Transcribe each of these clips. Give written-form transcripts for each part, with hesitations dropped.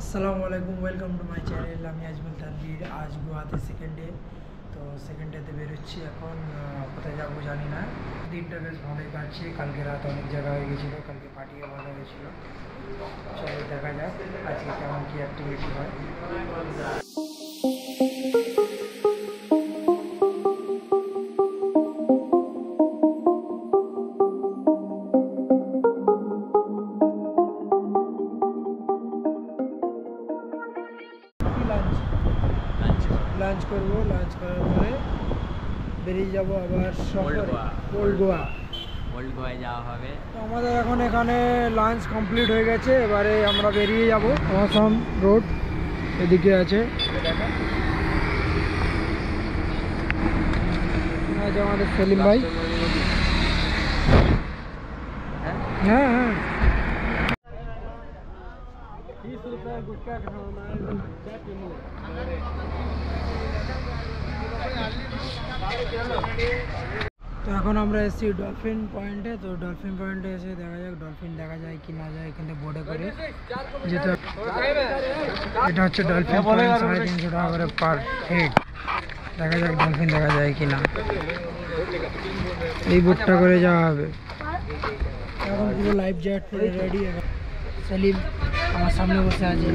আসসালামু আলাইকুম, welcome to my channel. আমি আজমল তানভীর। আজ গোয়াতে সেকেন্ড ডে, তো সেকেন্ড ডেতে বেরোচ্ছি। এখন কোথায় যাবো জানি না। দিনটা বেশ ভালোই কাটছে। কালকে রাত অনেক জায়গা হয়ে গেছিলো, কালকে পার্টিও ভালো হয়েছিল। চলো দেখা যাক আজকে কেমন কী অ্যাক্টিভিটি হয়। লাঞ্চ করবো, লাঞ্চ করার পরে বেরিয়ে যাবো আবার ওল্ড গোয়ায় যাওয়া হবে। তো আমাদের এখন এখানে লাঞ্চ কমপ্লিট হয়ে গেছে। এবারে আমরা বেরিয়ে যাবো। আসাম রোড এদিকে আছে, আমাদের সেলিম ভাই। হ্যাঁ হ্যাঁ, 30 रुपये गुटखा खाना है। তো এখন আমরা এসেছি ডলফিন পয়েন্টে। তো ডলফিন পয়েন্টে এসে দেখা যাক ডলফিন দেখা যায় কি না যায়। এখানে বোর্ডে করে যেটা এটা হচ্ছে ডলফিন পয়েন্ট, 350 টাকা করে পার হেড। দেখা যাক ডলফিন দেখা যায় কি না। এই বোটটা করে যাওয়া হবে। এখন পুরো লাইফ জ্যাকেট পরে রেডি। সেলিম আমার সামনে বসে আছে।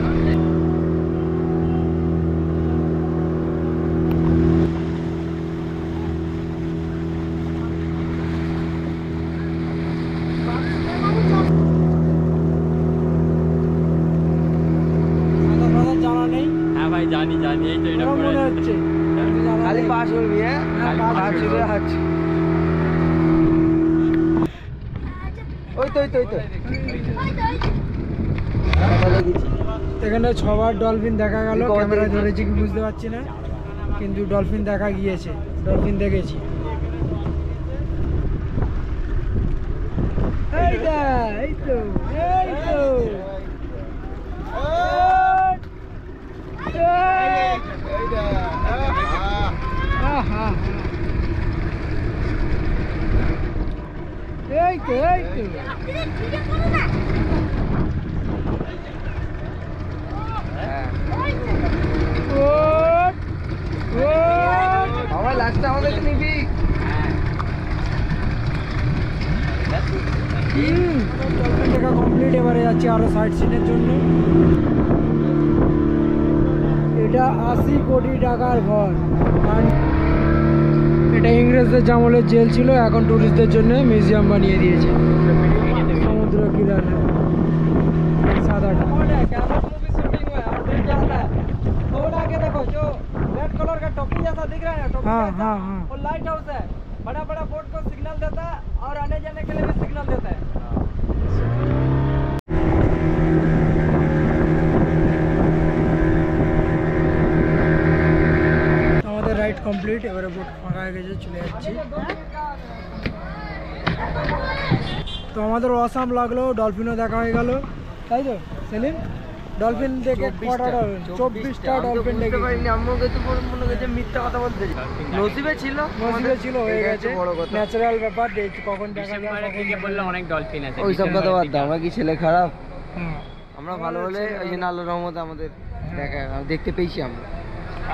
জানা নেই? হ্যাঁ ভাই, জানি এই তো এটা মনে হচ্ছে খালি পাস করবি। হ্যাঁ, এখানে 6বার ডলফিন দেখা গেল। ক্যামেরায় ধরেছি কি বুঝতে পারছি না, কিন্তু ডলফিন দেখা গিয়েছে, ডলফিন দেখেছি। এই তো লাস্টে আমাদের নিবি। দেখা কমপ্লিট। এবারে যাচ্ছি আরো সাইড সিনের জন্য। এটা 80 কোটি টাকার ঘর। এটা ইংরেজদের আমলের জেল ছিল, এখন টুরিস্টদের জন্য মিউজিয়াম বানিয়ে দিয়েছে। সমুদ্র কিনারে সাদাটা। हाँ हाँ हाँ, वो लाइट हाउस है। बड़ा बड़ा बोट को सिग्नल देता है और आने जाने के लिए भी सिग्नल देता है। আমাদের রাইড কমপ্লিট। এবারে বোট ফাঁকা হয়ে গেছে, চলে যাচ্ছি। তো আমাদের অসাম লাগলো, ডলফিনও দেখা হয়ে গেল, তাই তো সেলিম? ডলফিন দেখে 24টা ডলফিন দেখে মিথ্যা কথা বলতে নসিবে ছিল হয়ে গেছে। ন্যাচারাল ব্যাপার, কখন দেখা যায়। বললো অনেক ডলফিন আছে, ওই সব কথা বাদ দাও। আমরা কি ছেলে খারাপ? আমরা ভালো হলে ওই জন্য আল্লাহর রহমতে আমাদের দেখা দেখতে পেয়েছি। আমরা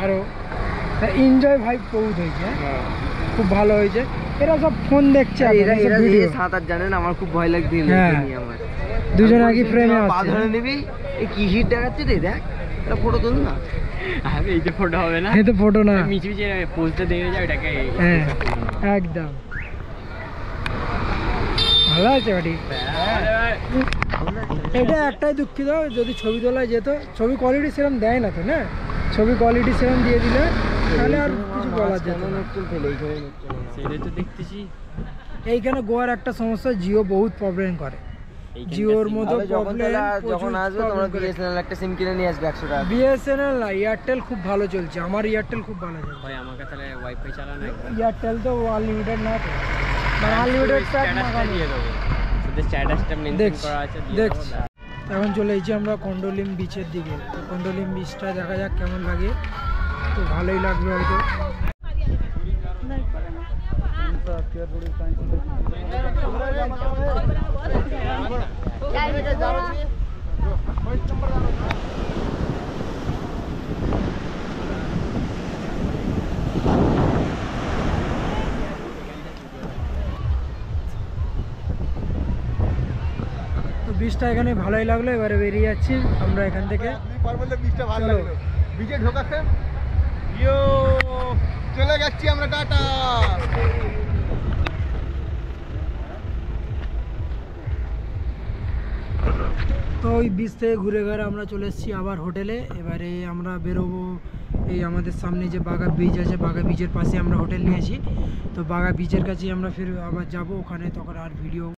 আরো এনজয় ভাই বহুত হয়েছে, খুব ভালো হয়েছে। এরা সব ফোন দেখছে, এরা সাঁতার জানেন। আমার খুব ভয় লাগছে। আমার দুজনে আগে ফ্রেমে পা ধরে নিবি। এই কি হিট দেখাচ্ছে রে, দেখ এটা ফটো তুল না। আরে এই যে ফটো হবে না, এই তো ফটো না, মিচি মিচি পোস্টটা দেখে যাও এটাকে। হ্যাঁ একদম ভালো আছে বাড়ি। এটা একটাই দুঃখিত, যদি ছবি তোলা যেত। ছবি কোয়ালিটি সেরকম দেয় না তো, না ছবি কোয়ালিটি সেরকম দিয়ে দিলে তাহলে আর কিছু বলা যেত না। সেটাই তো দেখতেছি। এইখানে গোয়ার একটা সমস্যা, জিও বহুত প্রবলেম করে। জিওর মতো প্রবলেম যখন আসবে তোমরা বিএসএনএল একটা সিম কিনে নিয়ে আসবে 100 টাকা। বিএসএনএল না, এয়ারটেল খুব ভালো চলছে। আমার এয়ারটেল খুব ভালো চলছে। ভাই আমাকে তাহলে ওয়াইফাই চালানো একবার। এয়ারটেল তো আনলিমিটেড না, তো মানে আনলিমিটেড প্যাক মাগানো দিয়ে দেবো। শুধু স্ট্যাটাসটা মেনটেন করা আছে, দিয়ে দেবো। এখন চলে এসেছি আমরা কন্ডোলিম বিচের দিকে। তো কন্ডোলিম বিচটা দেখা যাক কেমন লাগে। তো ভালোই লাগবে হয়তো। বীজটা এখানে ভালোই লাগলো, এবারে বেরিয়ে যাচ্ছি আমরা এখান থেকে। চলো। বিচে ঢোকাতে চলে যাচ্ছি আমরা, টাটা। তো ওই বিচ থেকে ঘুরে ঘুরে আমরা চলে এসেছি আবার হোটেলে। এবারে আমরা বেরোবো, এই আমাদের সামনে যে বাগা বিচ আছে, বাগা বিচের পাশে আমরা হোটেল নিয়েছি। তো বাগা বিচের কাছেই আমরা ফির আবার যাব ওখানে, তখন আর ভিডিও